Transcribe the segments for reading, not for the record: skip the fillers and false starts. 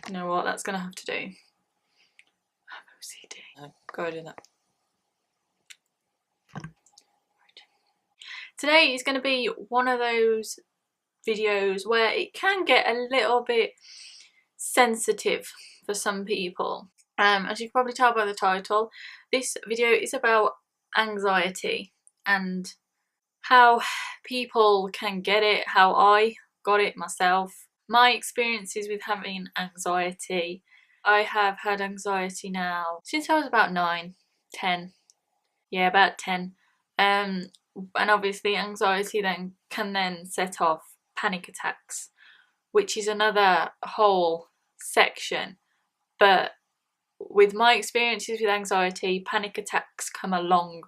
You know what, that's gonna have to do. I have OCD. No, go do that. Right. Today is going to be one of those videos where it can get a little bit sensitive for some people. As you can probably tell by the title, this video is about anxiety and how people can get it, how I got it myself, my experiences with having anxiety. I have had anxiety now since I was about 9, 10. Yeah, about 10. And obviously anxiety then can set off panic attacks, which is another whole section. But with my experiences with anxiety, panic attacks come along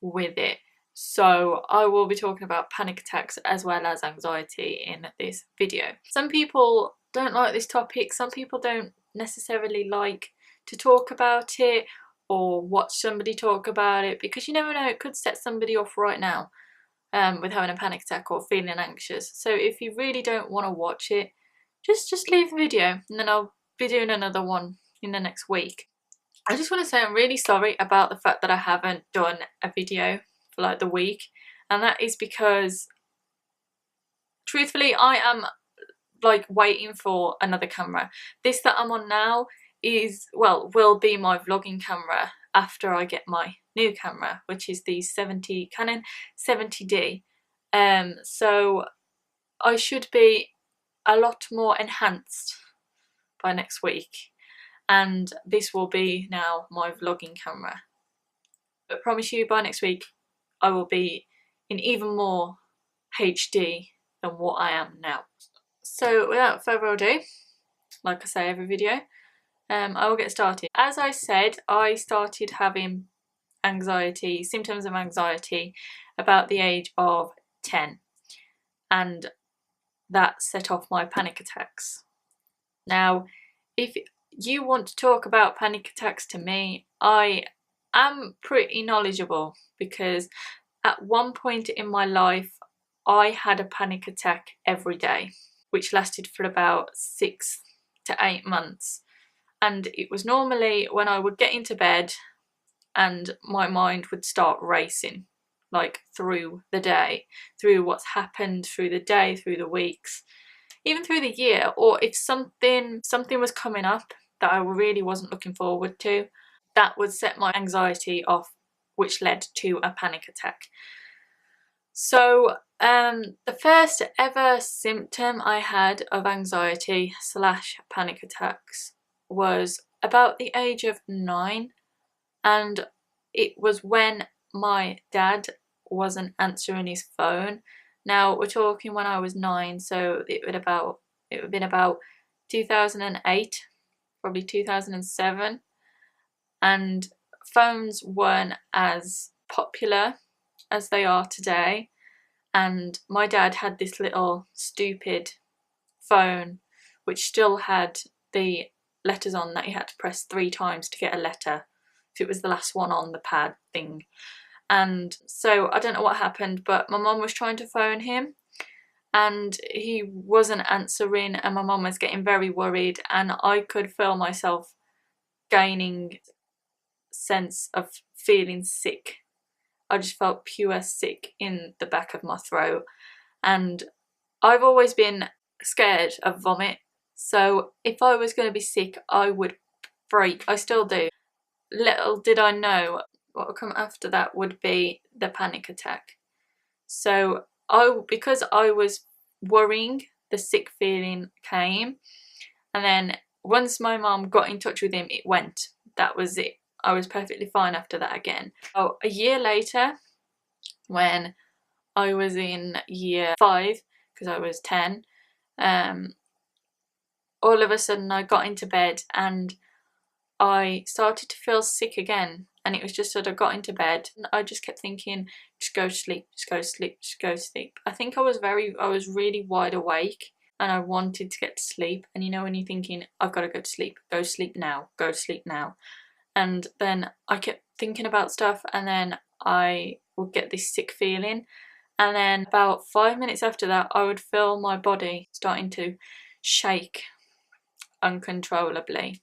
with it. So I will be talking about panic attacks as well as anxiety in this video. Some people don't like this topic, some people don't necessarily like to talk about it or watch somebody talk about it, because you never know, it could set somebody off right now with having a panic attack or feeling anxious. So if you really don't want to watch it, just leave the video, and then I'll be doing another one in the next week. I just want to say I'm really sorry about the fact that I haven't done a video for like the week, and that is because truthfully I am like waiting for another camera. This that I'm on now is, well, will be my vlogging camera after I get my new camera, which is the Canon 70D. So I should be a lot more enhanced by next week, and this will be now my vlogging camera. But I promise you, by next week I will be in even more HD than what I am now. So without further ado, like I say every video, I will get started. As I said, I started having anxiety, symptoms of anxiety, about the age of 10, and that set off my panic attacks. Now, if you want to talk about panic attacks to me, I am pretty knowledgeable, because at one point in my life I had a panic attack every day, which lasted for about 6 to 8 months. And it was normally when I would get into bed and my mind would start racing, like through the day, through what's happened through the day, through the weeks, even through the year, or if something was coming up that I really wasn't looking forward to, that would set my anxiety off, which led to a panic attack. So the first ever symptom I had of anxiety / panic attacks was about the age of 9, and it was when my dad wasn't answering his phone. Now we're talking when I was 9, so it would have been about 2008, probably 2007, and phones weren't as popular as they are today, and my dad had this little stupid phone which still had the letters on that you had to press 3 times to get a letter if it was the last one on the pad thing. And so I don't know what happened, but my mum was trying to phone him and he wasn't answering, and my mum was getting very worried, and I could feel myself gaining sense of feeling sick. I just felt pure sick in the back of my throat, and I've always been scared of vomit, so if I was going to be sick I would break. I still do. Little did I know what would come after that would be the panic attack. So because I was worrying, the sick feeling came, and then once my mum got in touch with him, it went. That was it. I was perfectly fine after that again. Oh, a year later, when I was in year 5, because I was 10, all of a sudden I got into bed and I started to feel sick again, and it was just that I got into bed and I just kept thinking, just go to sleep, just go to sleep, just go to sleep. I think I was really wide awake and I wanted to get to sleep, and you know when you're thinking, I've got to go to sleep now, go to sleep now. And then I kept thinking about stuff, and then I would get this sick feeling, and then about 5 minutes after that I would feel my body starting to shake, uncontrollably.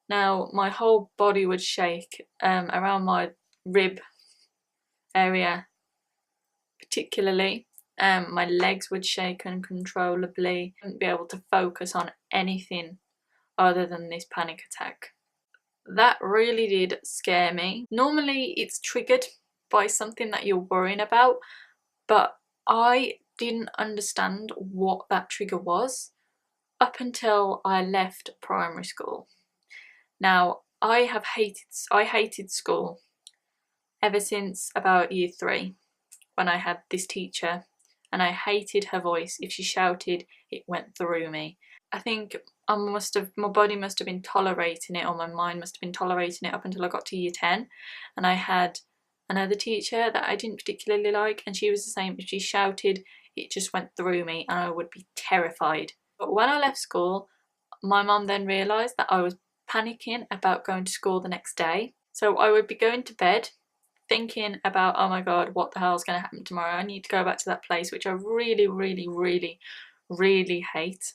Now my whole body would shake, around my rib area particularly. My legs would shake uncontrollably. I wouldn't be able to focus on anything other than this panic attack. That really did scare me. Normally it's triggered by something that you're worrying about, but I didn't understand what that trigger was up until I left primary school. Now, I hated school ever since about year 3, when I had this teacher, and I hated her voice. If she shouted, it went through me. I think my body must have been tolerating it, or my mind must have been tolerating it up until I got to year 10, and I had another teacher that I didn't particularly like, and she was the same. If she shouted, it just went through me and I would be terrified. But when I left school, my mum then realised that I was panicking about going to school the next day. So I would be going to bed thinking about, oh my god, what the hell is going to happen tomorrow? I need to go back to that place, which I really, really, really, really hate.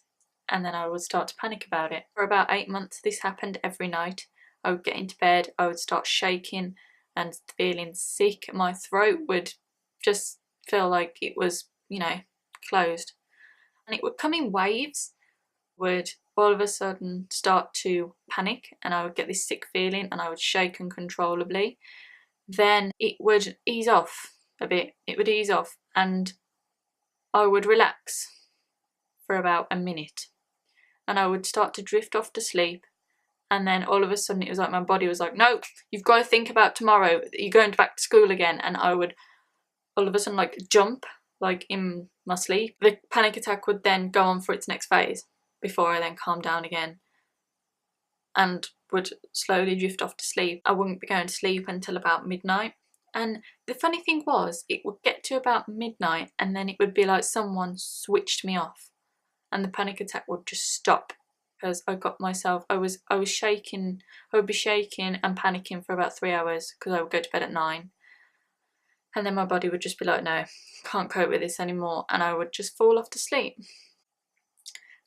And then I would start to panic about it. For about 8 months, this happened every night. I would get into bed, I would start shaking and feeling sick. My throat would just feel like it was, closed. And it would come in waves. Would all of a sudden start to panic, and I would get this sick feeling and I would shake uncontrollably. Then it would ease off a bit. It would ease off and I would relax for about a minute, and I would start to drift off to sleep. And then all of a sudden it was like my body was like, no, you've got to think about tomorrow, you're going back to school again. And I would all of a sudden jump in my sleep. The panic attack would then go on for its next phase before I then calmed down again and would slowly drift off to sleep. I wouldn't be going to sleep until about midnight. And the funny thing was, it would get to about midnight and then it would be like someone switched me off and the panic attack would just stop, because I was shaking. I would be shaking and panicking for about 3 hours because I would go to bed at 9. And then my body would just be like, no, can't cope with this anymore. And I would just fall off to sleep.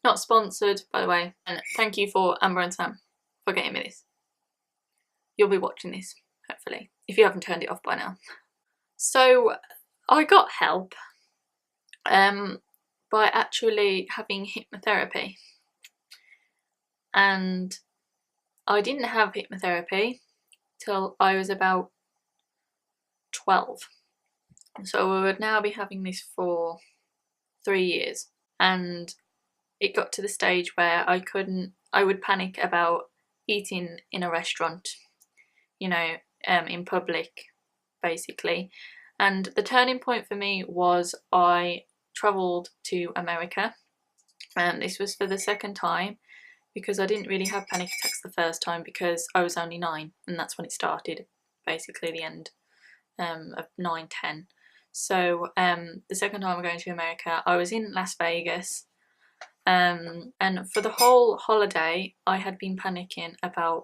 Not sponsored, by the way. And thank you for Amber and Sam for getting me this. You'll be watching this, hopefully, if you haven't turned it off by now. So I got help by actually having hypnotherapy. And I didn't have hypnotherapy till I was about 12. So we would now be having this for 3 years. And it got to the stage where I would panic about eating in a restaurant, in public, basically. And the turning point for me was I travelled to America, and this was for the second time, because I didn't really have panic attacks the first time because I was only 9, and that's when it started, basically the end of 9, 10. So the second time I'm going to America, I was in Las Vegas, and for the whole holiday I had been panicking about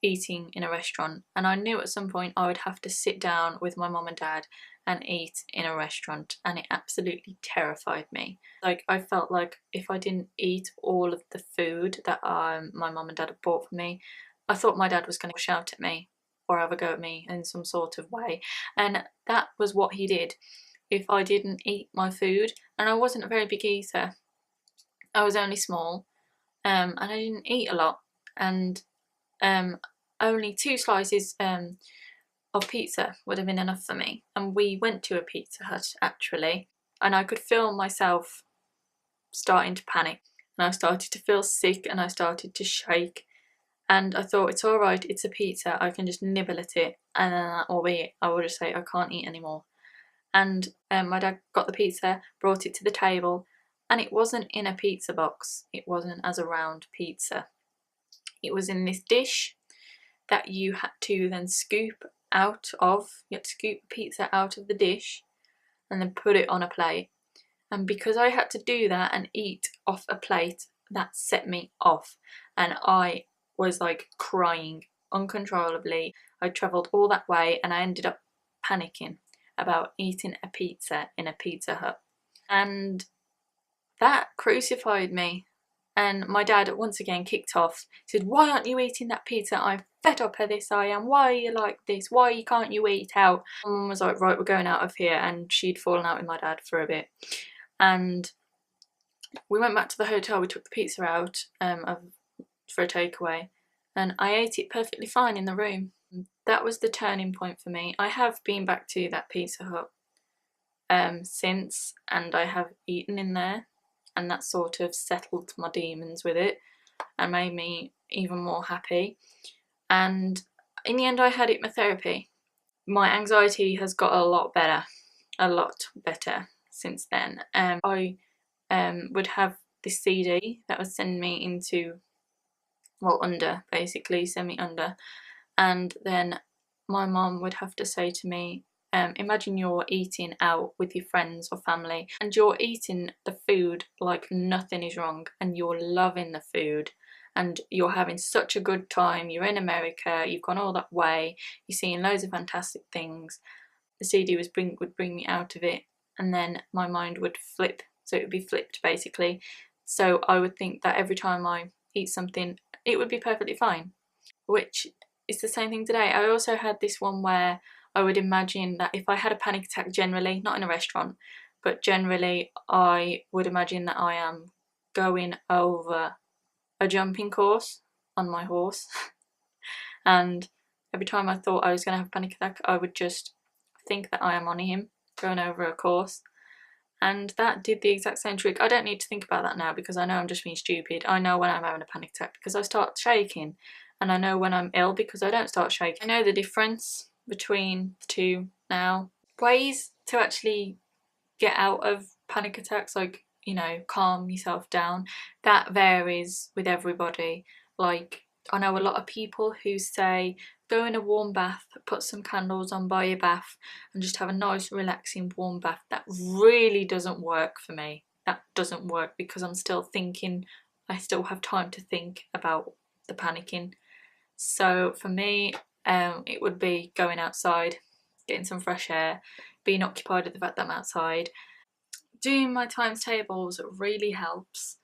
eating in a restaurant, and I knew at some point I would have to sit down with my mum and dad and eat in a restaurant, and it absolutely terrified me. I felt like if I didn't eat all of the food that my mum and dad had bought for me, I thought my dad was going to shout at me or have a go at me in some sort of way. And that was what he did if I didn't eat my food. And I wasn't a very big eater. I was only small, and I didn't eat a lot, and only 2 slices of pizza would have been enough for me. And we went to a Pizza Hut, actually, and I could feel myself starting to panic, and I started to feel sick and I started to shake, and I thought, it's alright, it's a pizza, I can just nibble at it and then that will be it. I will just say I can't eat anymore. And my dad got the pizza, brought it to the table, and it wasn't in a pizza box, it wasn't as a round pizza. It was in this dish that you had to then scoop out of. You had to scoop the pizza out of the dish and then put it on a plate. And because I had to do that and eat off a plate, that set me off. And I was crying uncontrollably. I travelled all that way and I ended up panicking about eating a pizza in a Pizza Hut. And that crucified me. and my dad once again kicked off. He said, "Why aren't you eating that pizza? I'm fed up of this, I am. Why are you like this? Why can't you eat out?" My mum was like, "Right, we're going out of here," and she'd fallen out with my dad for a bit. And we went back to the hotel, we took the pizza out for a takeaway, and I ate it perfectly fine in the room. That was the turning point for me. I have been back to that Pizza Hut since, and I have eaten in there, and that sort of settled my demons with it and made me even more happy. And in the end I had hypnotherapy. My anxiety has got a lot better since then. I would have this CD that would send me into, well, under, basically, send me under, and then my mum would have to say to me, imagine you're eating out with your friends or family and you're eating the food like nothing is wrong and you're loving the food and you're having such a good time, you're in America, you've gone all that way, you're seeing loads of fantastic things. The CD would bring me out of it, and then my mind would flip, so it would be flipped basically. So I would think that every time I eat something it would be perfectly fine, which is the same thing today. I also had this one where I would imagine that if I had a panic attack generally, not in a restaurant, but generally I would imagine that I am going over a jumping course on my horse and every time I thought I was going to have a panic attack I would just think that I am on him going over a course, and that did the exact same trick. I don't need to think about that now because I know I'm just being stupid. I know when I'm having a panic attack because I start shaking, and I know when I'm ill because I don't start shaking. I know the difference between the two now. Ways to actually get out of panic attacks, like, you know, calm yourself down, that varies with everybody. Like, I know a lot of people who say go in a warm bath, put some candles on by your bath and just have a nice relaxing warm bath. That really doesn't work for me. That doesn't work because I'm still thinking, I still have time to think about the panicking. So for me, it would be going outside, getting some fresh air, being occupied with the fact that I'm outside. Doing my times tables really helps.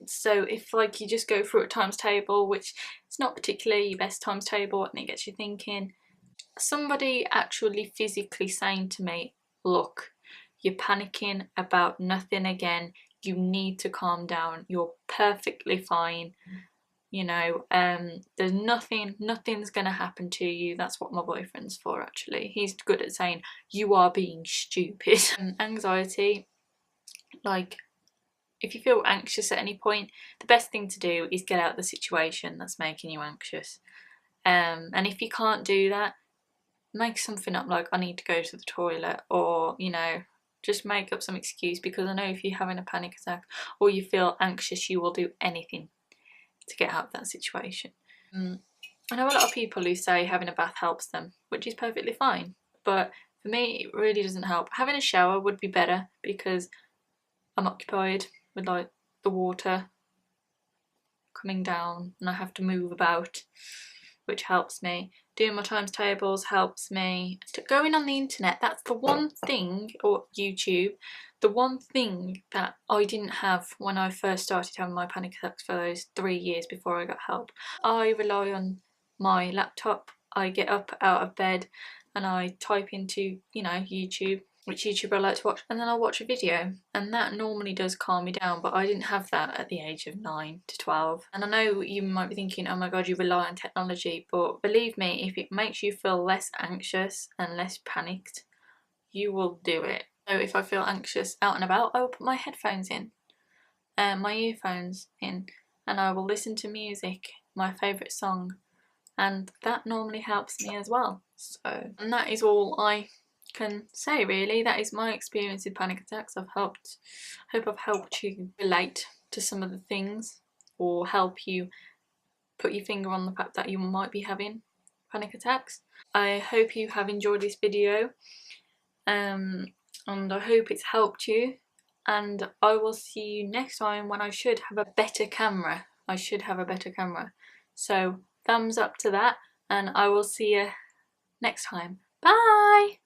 So if like you just go through a times table, which is not particularly your best times table and it gets you thinking, somebody actually physically saying to me, look, you're panicking about nothing again, you need to calm down, you're perfectly fine, you know, there's nothing's gonna happen to you. That's what my boyfriend's for, actually. He's good at saying you are being stupid. Anxiety, like, if you feel anxious at any point, the best thing to do is get out of the situation that's making you anxious. And if you can't do that, make something up like I need to go to the toilet, or, you know, just make up some excuse, because I know if you're having a panic attack or you feel anxious, you will do anything to get out of that situation. I know a lot of people who say having a bath helps them, which is perfectly fine, but for me it really doesn't help. Having a shower would be better because I'm occupied with like the water coming down and I have to move about, which helps me. Doing my times tables helps me. Going on the internet, that's the one thing, or YouTube, the one thing that I didn't have when I first started having my panic attacks for those 3 years before I got help. I rely on my laptop. I get up out of bed and I type into, you know, YouTube, which YouTuber I like to watch, and then I'll watch a video, and that normally does calm me down, but I didn't have that at the age of 9 to 12. And I know you might be thinking, oh my god, you rely on technology, but believe me, if it makes you feel less anxious and less panicked, you will do it. So if I feel anxious out and about, I will put my headphones in, my earphones in, and I will listen to music, my favourite song, and that normally helps me as well. So, and that is all I can say, really. That is my experience with panic attacks. I hope I've helped you relate to some of the things, or help you put your finger on the fact that you might be having panic attacks. I hope you have enjoyed this video, and I hope it's helped you, and I will see you next time when I should have a better camera. So thumbs up to that, and I will see you next time. Bye!